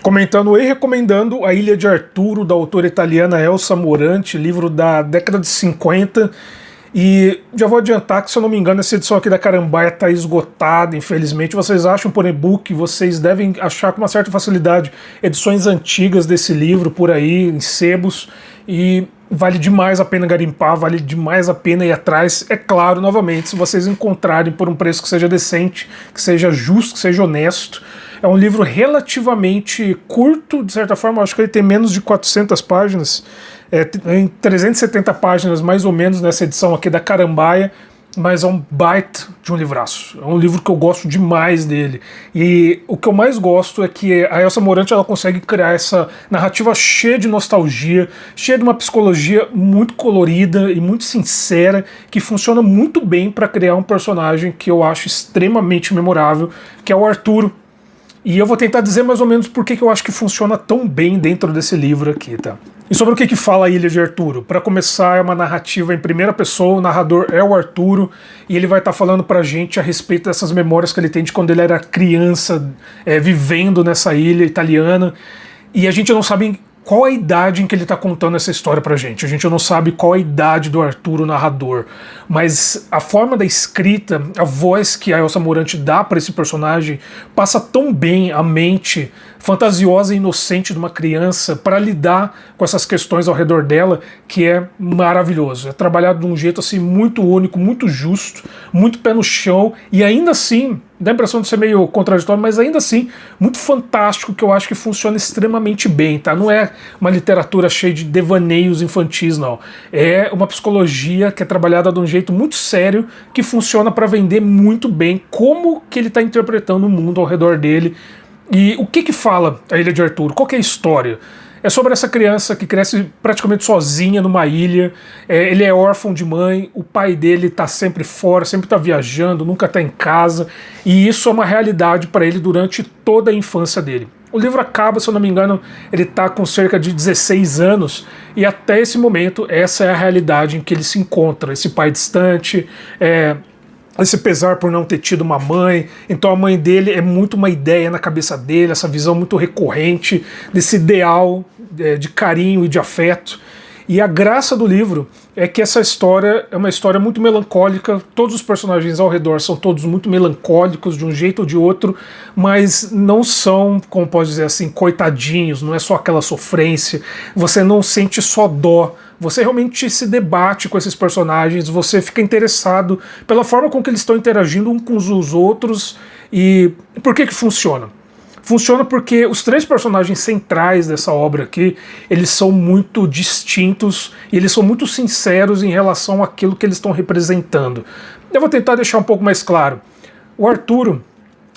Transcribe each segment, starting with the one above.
comentando e recomendando A Ilha de Arturo, da autora italiana Elsa Morante, livro da década de 50. E já vou adiantar que, se eu não me engano, essa edição aqui da Carambaia está esgotada, infelizmente. Vocês acham por e-book, vocês devem achar com uma certa facilidade edições antigas desse livro por aí, em sebos, e vale demais a pena garimpar, vale demais a pena ir atrás. É claro, novamente, se vocês encontrarem por um preço que seja decente, que seja justo, que seja honesto. É um livro relativamente curto, de certa forma, acho que ele tem menos de 400 páginas, em 370 páginas mais ou menos nessa edição aqui da Carambaia, mas é um baita de um livraço. É um livro que eu gosto demais dele. E o que eu mais gosto é que a Elsa Morante ela consegue criar essa narrativa cheia de nostalgia, cheia de uma psicologia muito colorida e muito sincera, que funciona muito bem para criar um personagem que eu acho extremamente memorável, que é o Arturo. E eu vou tentar dizer mais ou menos por que eu acho que funciona tão bem dentro desse livro aqui, tá? E sobre o que fala a Ilha de Arturo? Para começar, é uma narrativa em primeira pessoa, o narrador é o Arturo, e ele vai estar falando pra gente a respeito dessas memórias que ele tem de quando ele era criança, vivendo nessa ilha italiana, e a gente não sabe qual a idade em que ele está contando essa história pra gente. A gente não sabe qual a idade do Arturo, o narrador, mas a forma da escrita, a voz que a Elsa Morante dá para esse personagem passa tão bem a mente fantasiosa e inocente de uma criança para lidar com essas questões ao redor dela, que é maravilhoso. É trabalhado de um jeito assim muito único, muito justo, muito pé no chão, e ainda assim dá a impressão de ser meio contraditório, mas ainda assim muito fantástico, que eu acho que funciona extremamente bem, tá? Não é uma literatura cheia de devaneios infantis, não. É uma psicologia que é trabalhada de um jeito muito sério, que funciona para vender muito bem como que ele está interpretando o mundo ao redor dele. E o que fala a Ilha de Arturo? Qual que é a história? É sobre essa criança que cresce praticamente sozinha numa ilha, ele é órfão de mãe, o pai dele está sempre fora, sempre está viajando, nunca está em casa, e isso é uma realidade para ele durante toda a infância dele. O livro acaba, se eu não me engano, ele está com cerca de 16 anos, e até esse momento essa é a realidade em que ele se encontra, esse pai distante, esse pesar por não ter tido uma mãe. Então a mãe dele é muito uma ideia na cabeça dele, essa visão muito recorrente desse ideal de carinho e de afeto. E a graça do livro é que essa história é uma história muito melancólica, todos os personagens ao redor são todos muito melancólicos de um jeito ou de outro, mas não são, como pode dizer assim, coitadinhos, não é só aquela sofrência, você não sente só dó, você realmente se debate com esses personagens, você fica interessado pela forma com que eles estão interagindo uns com os outros. E por que funciona? Funciona porque os três personagens centrais dessa obra aqui, eles são muito distintos e eles são muito sinceros em relação àquilo que eles estão representando. Eu vou tentar deixar um pouco mais claro. O Arturo,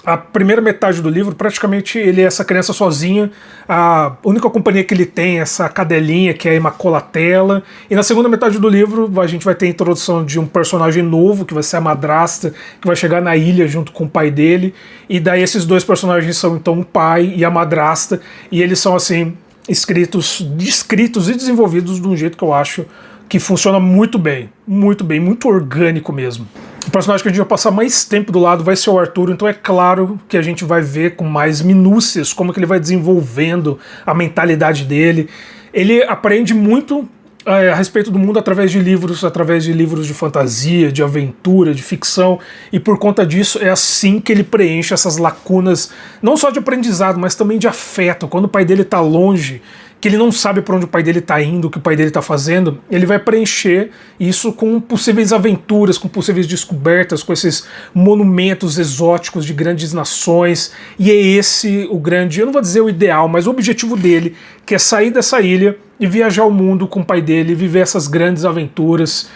a primeira metade do livro, praticamente ele é essa criança sozinha, a única companhia que ele tem é essa cadelinha que é a Immacolatella, e na segunda metade do livro a gente vai ter a introdução de um personagem novo, que vai ser a madrasta, que vai chegar na ilha junto com o pai dele, e daí esses dois personagens são então o pai e a madrasta, e eles são assim, descritos e desenvolvidos de um jeito que eu acho que funciona muito bem, muito orgânico mesmo. O personagem que a gente vai passar mais tempo do lado vai ser o Arturo, então é claro que a gente vai ver com mais minúcias como que ele vai desenvolvendo a mentalidade dele. Ele aprende muito a respeito do mundo através de livros de fantasia, de aventura, de ficção, e por conta disso é assim que ele preenche essas lacunas, não só de aprendizado, mas também de afeto. Quando o pai dele está longe, que ele não sabe para onde o pai dele está indo, o que o pai dele está fazendo, ele vai preencher isso com possíveis aventuras, com possíveis descobertas, com esses monumentos exóticos de grandes nações, e é esse o grande, eu não vou dizer o ideal, mas o objetivo dele, que é sair dessa ilha e viajar o mundo com o pai dele, viver essas grandes aventuras.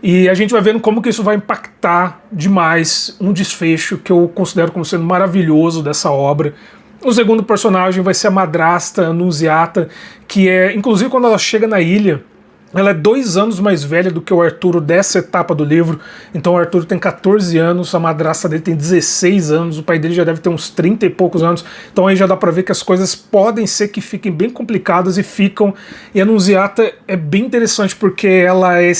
E a gente vai vendo como que isso vai impactar demais um desfecho que eu considero como sendo maravilhoso dessa obra. O segundo personagem vai ser a madrasta Annunziata, que é, inclusive quando ela chega na ilha, ela é 2 anos mais velha do que o Arturo dessa etapa do livro. Então o Arturo tem 14 anos, a madrasta dele tem 16 anos, o pai dele já deve ter uns 30 e poucos anos. Então aí já dá pra ver que as coisas podem ser que fiquem bem complicadas, e ficam. E a Annunziata é bem interessante porque ela é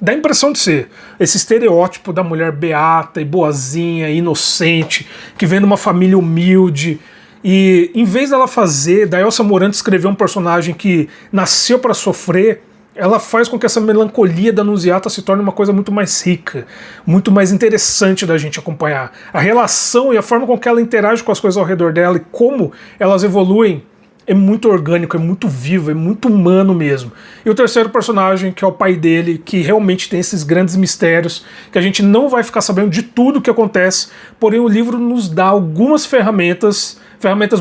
dá a impressão de ser esse estereótipo da mulher beata e boazinha, inocente, que vem de uma família humilde. E em vez dela fazer, da Elsa Morante escrever um personagem que nasceu para sofrer, ela faz com que essa melancolia da Nunziata se torne uma coisa muito mais rica, muito mais interessante da gente acompanhar. A relação e a forma com que ela interage com as coisas ao redor dela e como elas evoluem é muito orgânico, é muito vivo, é muito humano mesmo. E o terceiro personagem, que é o pai dele, que realmente tem esses grandes mistérios, que a gente não vai ficar sabendo de tudo o que acontece, porém o livro nos dá algumas ferramentas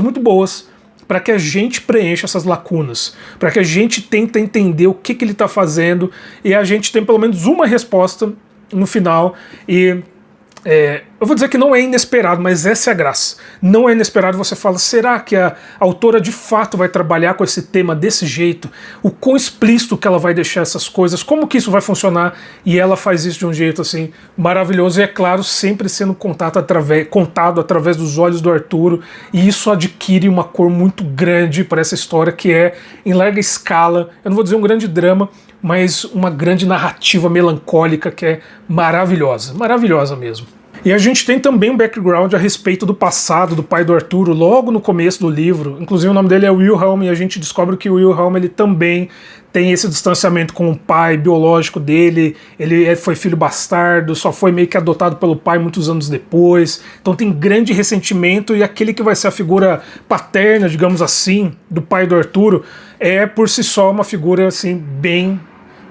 muito boas, para que a gente preencha essas lacunas, para que a gente tente entender o que ele está fazendo, e a gente tem pelo menos uma resposta no final. E eu vou dizer que não é inesperado, mas essa é a graça. Não é inesperado, você fala, será que a autora de fato vai trabalhar com esse tema desse jeito? O quão explícito que ela vai deixar essas coisas? Como que isso vai funcionar? E ela faz isso de um jeito assim maravilhoso, e é claro, sempre sendo contado através dos olhos do Arturo, e isso adquire uma cor muito grande para essa história, que é em larga escala, eu não vou dizer um grande drama, mas uma grande narrativa melancólica que é maravilhosa, maravilhosa mesmo. E a gente tem também um background a respeito do passado do pai do Arturo logo no começo do livro. Inclusive o nome dele é Wilhelm, e a gente descobre que o Wilhelm ele também tem esse distanciamento com o pai biológico dele. Ele foi filho bastardo, só foi meio que adotado pelo pai muitos anos depois. Então tem grande ressentimento, e aquele que vai ser a figura paterna, digamos assim, do pai do Arturo é por si só uma figura assim bem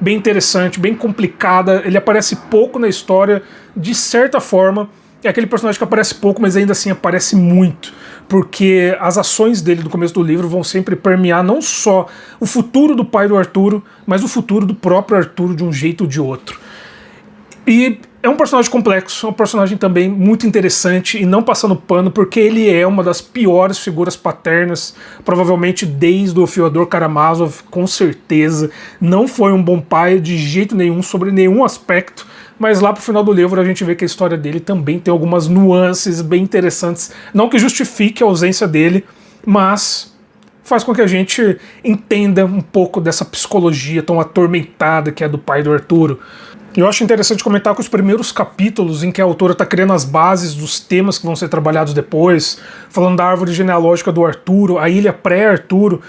interessante, bem complicada. Ele aparece pouco na história, de certa forma. É aquele personagem que aparece pouco, mas ainda assim aparece muito, porque as ações dele no começo do livro vão sempre permear não só o futuro do pai do Arturo, mas o futuro do próprio Arturo de um jeito ou de outro. E é um personagem complexo, é um personagem também muito interessante, e não passando pano, porque ele é uma das piores figuras paternas, provavelmente desde o Fyodor Karamazov, com certeza. Não foi um bom pai de jeito nenhum, sobre nenhum aspecto, mas lá pro final do livro a gente vê que a história dele também tem algumas nuances bem interessantes, não que justifique a ausência dele, mas faz com que a gente entenda um pouco dessa psicologia tão atormentada que é do pai do Arturo. Eu acho interessante comentar que os primeiros capítulos em que a autora está criando as bases dos temas que vão ser trabalhados depois, falando da árvore genealógica do Arturo, a ilha pré-Arturo,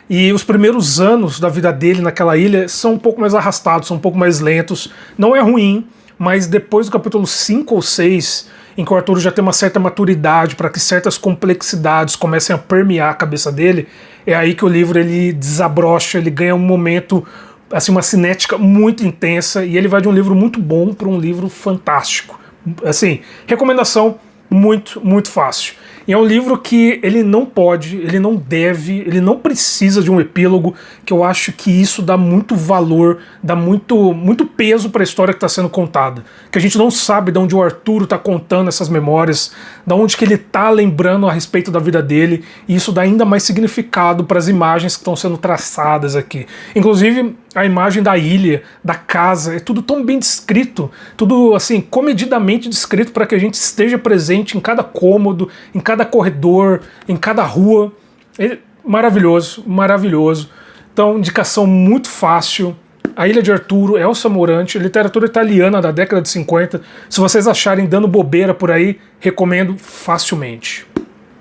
e os primeiros anos da vida dele naquela ilha são um pouco mais arrastados, são um pouco mais lentos. Não é ruim, mas depois do capítulo 5 ou 6, em que o Arturo já tem uma certa maturidade para que certas complexidades comecem a permear a cabeça dele, é aí que o livro ele desabrocha, ele ganha um momento, assim, uma cinética muito intensa, e ele vai de um livro muito bom para um livro fantástico. Assim, recomendação muito, muito fácil. E é um livro que ele não pode, ele não deve, ele não precisa de um epílogo, que eu acho que isso dá muito valor, dá muito peso para a história que está sendo contada. Que a gente não sabe de onde o Arturo está contando essas memórias, de onde que ele está lembrando a respeito da vida dele, e isso dá ainda mais significado para as imagens que estão sendo traçadas aqui. Inclusive, a imagem da ilha, da casa, é tudo tão bem descrito, tudo assim, comedidamente descrito, para que a gente esteja presente em cada cômodo, em cada corredor, em cada rua. É maravilhoso, maravilhoso. Então, indicação muito fácil. A Ilha de Arturo, Elsa Morante, literatura italiana da década de 50. Se vocês acharem dando bobeira por aí, recomendo facilmente.